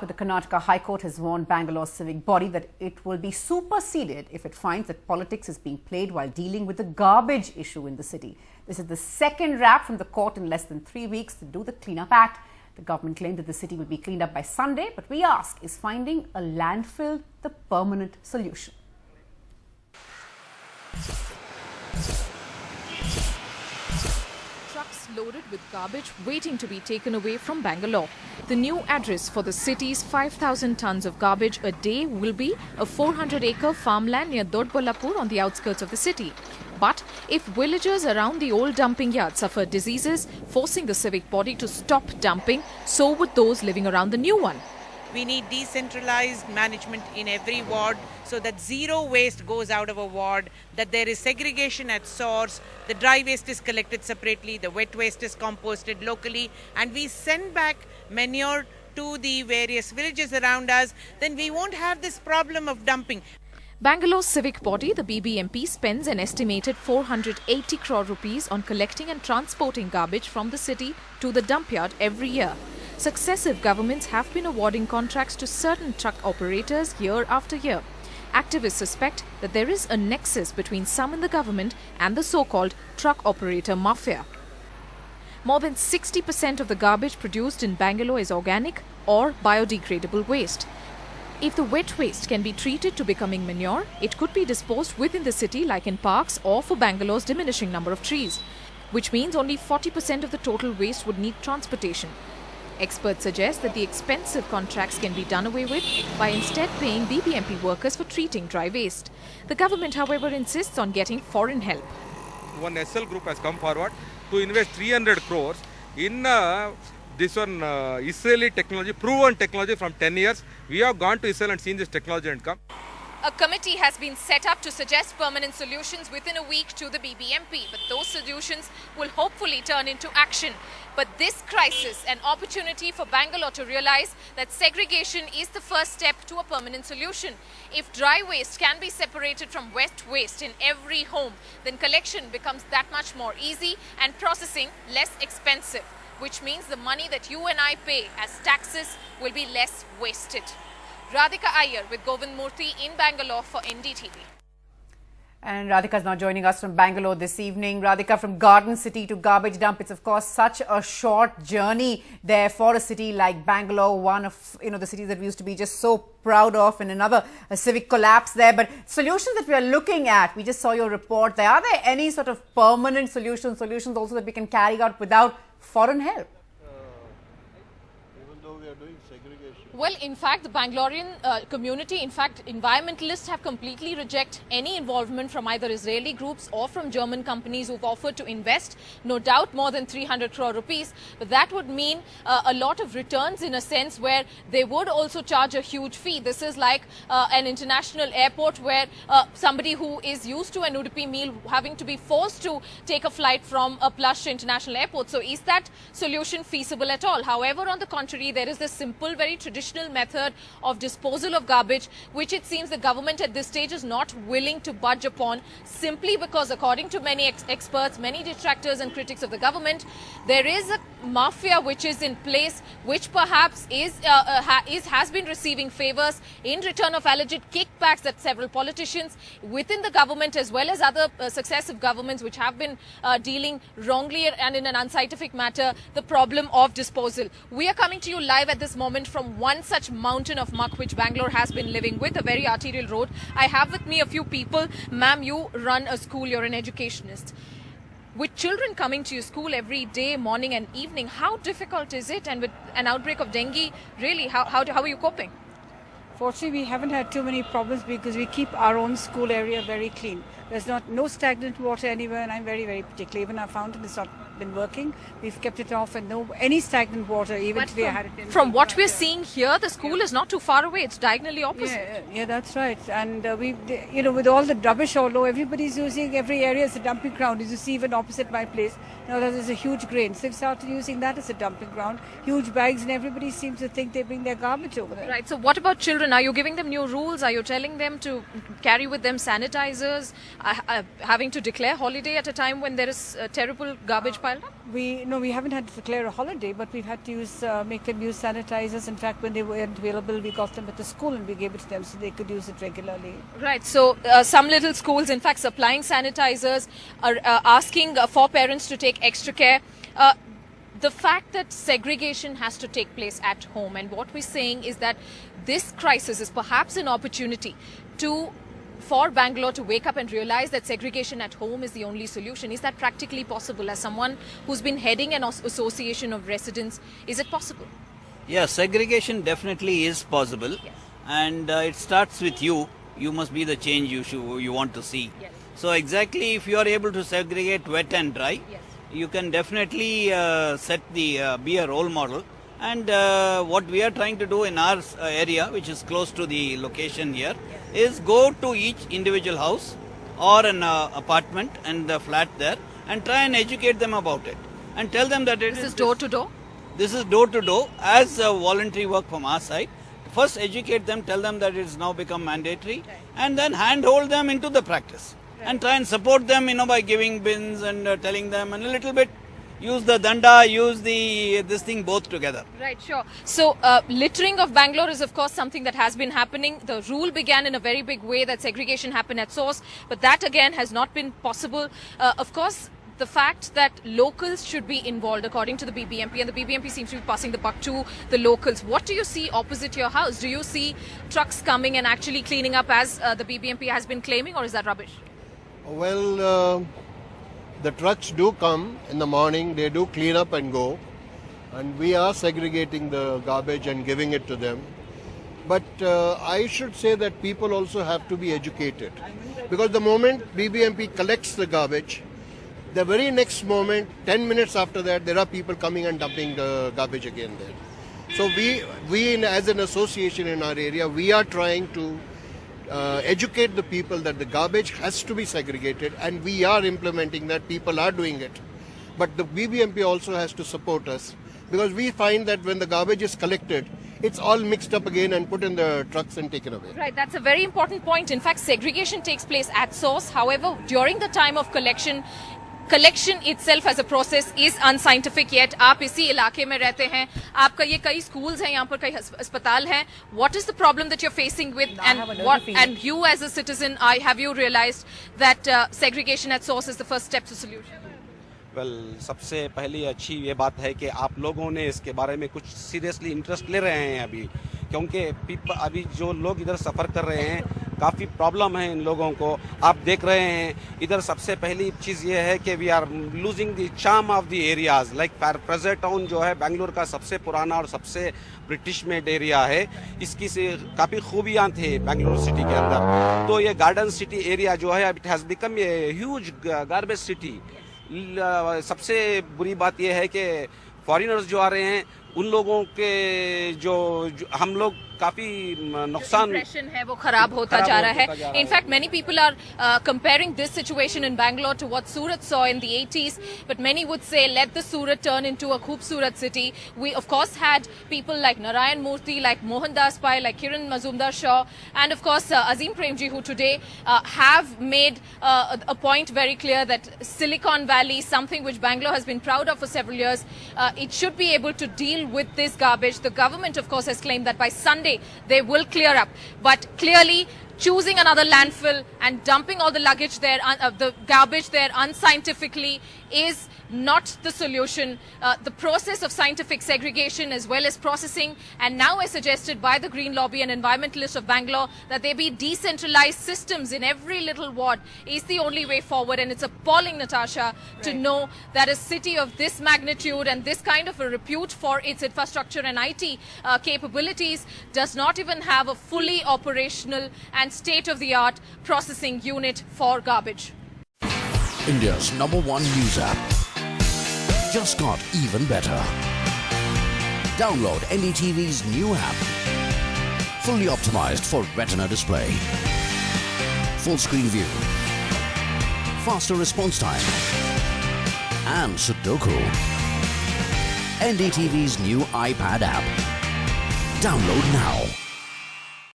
but the Karnataka High Court has warned Bangalore's civic body that it will be superseded if it finds that politics is being played while dealing with the garbage issue in the city. This is the second rap from the court in less than 3 weeks to do the Clean Up Act. The government claimed that the city will be cleaned up by Sunday, but we ask, is finding a landfill the permanent solution? Trucks loaded with garbage waiting to be taken away from Bangalore. The new address for the city's 5,000 tons of garbage a day will be a 400-acre farmland near Dodballapur on the outskirts of the city. But if villagers around the old dumping yard suffer diseases, forcing the civic body to stop dumping, so would those living around the new one. We need decentralized management in every ward so that zero waste goes out of a ward, that there is segregation at source, the dry waste is collected separately, the wet waste is composted locally, and we send back manure to the various villages around us. Then we won't have this problem of dumping. Bangalore's civic body, the BBMP, spends an estimated 480 crore rupees on collecting and transporting garbage from the city to the dump yard every year. Successive governments have been awarding contracts to certain truck operators year after year. Activists suspect that there is a nexus between some in the government and the so-called truck operator mafia. More than 60% of the garbage produced in Bangalore is organic or biodegradable waste. If the wet waste can be treated to becoming manure, it could be disposed within the city like in parks or for Bangalore's diminishing number of trees, which means only 40% of the total waste would need transportation. Experts suggest that the expensive contracts can be done away with by instead paying BBMP workers for treating dry waste. The government, however, insists on getting foreign help. One SL group has come forward to invest 300 crores in this one Israeli technology, proven technology from 10 years. We have gone to Israel and seen this technology and come. A committee has been set up to suggest permanent solutions within a week to the BBMP, but those solutions will hopefully turn into action. But this crisis, an opportunity for Bangalore to realize that segregation is the first step to a permanent solution. If dry waste can be separated from wet waste in every home, then collection becomes that much more easy and processing less expensive, which means the money that you and I pay as taxes will be less wasted. Radhika Iyer with Govind Murthy in Bangalore for NDTV. And Radhika is now joining us from Bangalore this evening. Radhika, from Garden City to garbage dump, it's of course such a short journey there for a city like Bangalore, one of the cities that we used to be just so proud of, and another a civic collapse there. But solutions that we are looking at, we just saw your report there. Are there any sort of permanent solutions also that we can carry out without foreign help? Even though we are doing segregation. Well, in fact, the Bangalorean community, in fact, environmentalists have completely rejected any involvement from either Israeli groups or from German companies who've offered to invest, no doubt, more than 300 crore rupees. But that would mean a lot of returns in a sense where they would also charge a huge fee. This is like an international airport where somebody who is used to an Udupi meal having to be forced to take a flight from a plush international airport. So is that solution feasible at all? However, on the contrary, there is this simple, very traditional method of disposal of garbage, which it seems the government at this stage is not willing to budge upon, simply because, according to many experts, many detractors and critics of the government, there is a mafia which is in place, which perhaps has been receiving favors in return of alleged kickbacks that several politicians within the government, as well as other successive governments which have been dealing wrongly and in an unscientific matter, the problem of disposal. We are coming to you live at this moment from one such mountain of muck which Bangalore has been living with, a very arterial road. I have with me a few people. Ma'am, you run a school, you're an educationist. With children coming to your school every day, morning and evening, how difficult is it? And with an outbreak of dengue, really, how are you coping? Fortunately, we haven't had too many problems because we keep our own school area very clean. There's no stagnant water anywhere, and I'm very, very particular. Even our fountain has not been working. We've kept it off, and any stagnant water, even if we had it in. From what we're seeing here, the school is not too far away. It's diagonally opposite. Yeah, that's right. And with all the rubbish all over, everybody's using every area as a dumping ground. As you see, even opposite my place, now there's a huge grain. So they've started using that as a dumping ground. Huge bags, and everybody seems to think they bring their garbage over there. Right. So what about children? Are you giving them new rules? Are you telling them to carry with them sanitizers? Having to declare holiday at a time when there is a terrible garbage pile? piled up? We haven't had to declare a holiday, but we've had to make them use sanitizers. In fact, when they weren't available, we got them at the school and we gave it to them so they could use it regularly. Right. So some little schools, in fact, supplying sanitizers, are asking for parents to take extra care. The fact that segregation has to take place at home, and what we're saying is that this crisis is perhaps an opportunity for Bangalore to wake up and realize that segregation at home is the only solution. Is that practically possible? As someone who's been heading an association of residents, is it possible? Yeah, segregation definitely is possible. Yes. And it starts with you. You must be the change you want to see. Yes. So exactly, if you are able to segregate wet and dry, Yes. you can definitely be a role model. And what we are trying to do in our area, which is close to the location here, is go to each individual house or an apartment and the flat there and try and educate them about it and tell them that This is door to door? This is door to door as voluntary work from our side. First educate them, tell them that it's now become mandatory, and then handhold them into the practice. And try and support them, by giving bins and telling them, and a little bit use the danda, use this thing both together. Right, sure. So littering of Bangalore is of course something that has been happening. The rule began in a very big way that segregation happened at source, but that again has not been possible. Of course, the fact that locals should be involved according to the BBMP, and the BBMP seems to be passing the buck to the locals. What do you see opposite your house? Do you see trucks coming and actually cleaning up as the BBMP has been claiming, or is that rubbish? Well, the trucks do come in the morning, they do clean up and go, and we are segregating the garbage and giving it to them. But I should say that people also have to be educated, because the moment BBMP collects the garbage, the very next moment, 10 minutes after that, there are people coming and dumping the garbage again there. So we as an association in our area, we are trying to educate the people that the garbage has to be segregated, and we are implementing that. People are doing it. But the BBMP also has to support us, because we find that when the garbage is collected, it's all mixed up again and put in the trucks and taken away. Right, that's a very important point. In fact, segregation takes place at source. However, during the time of collection itself as a process is unscientific. Yet आप इसी इलाके में रहते हैं, आपका ये कई schools हैं, यहाँ पर कई अस्पताल हैं. What is the problem that you're facing with, and you as a citizen, have you realized that segregation at source is the first step to solution? सबसे पहली अच्छी ये बात है कि आप लोगों ने इसके बारे में कुछ सीरियसली इंटरेस्ट ले रहे हैं अभी, क्योंकि अभी जो लोग इधर सफ़र कर रहे हैं काफ़ी प्रॉब्लम है इन लोगों को. आप देख रहे हैं इधर सबसे पहली चीज़ ये है कि we are losing the charm of the areas. Like Frazer Town जो है बेंगलुरु का सबसे पुराना और सबसे ब्रिटिश मेड एरिया है, इसकी से काफ़ी खूबियाँ थे बेंगलुरु सिटी के अंदर. तो ये गार्डन सिटी एरिया जो है it has become a huge garbage city. सबसे बुरी बात यह है कि फॉरेनर्स जो आ रहे हैं उन लोगों के जो हम लोग काफी नुकसान impression है वो खराब होता जा रहा है. In fact, many people are comparing this situation in Bangalore to what Surat saw in the 80s, but many would say let the Surat turn into a Khubsurat city. We of course had people like Narayan Murthy, like Mohandas Pai, like Kiran Mazumdar Shaw, and of course Azim Premji, who today have made a point very clear that Silicon Valley, something which Bangalore has been proud of for several years, it should be able to deal with this garbage. The government of course has claimed that by Sunday they will clear up, but clearly choosing another landfill and dumping all the luggage there, the garbage there unscientifically is not the solution. The process of scientific segregation as well as processing, and now as suggested by the Green Lobby and environmentalists of Bangalore, that there be decentralized systems in every little ward is the only way forward. And it's appalling, Natasha, to know that a city of this magnitude and this kind of a repute for its infrastructure and IT capabilities does not even have a fully operational and state-of-the-art processing unit for garbage. India's #1 news app just got even better. Download NDTV's new app. Fully optimized for retina display. Full screen view. Faster response time. And Sudoku. NDTV's new iPad app. Download now.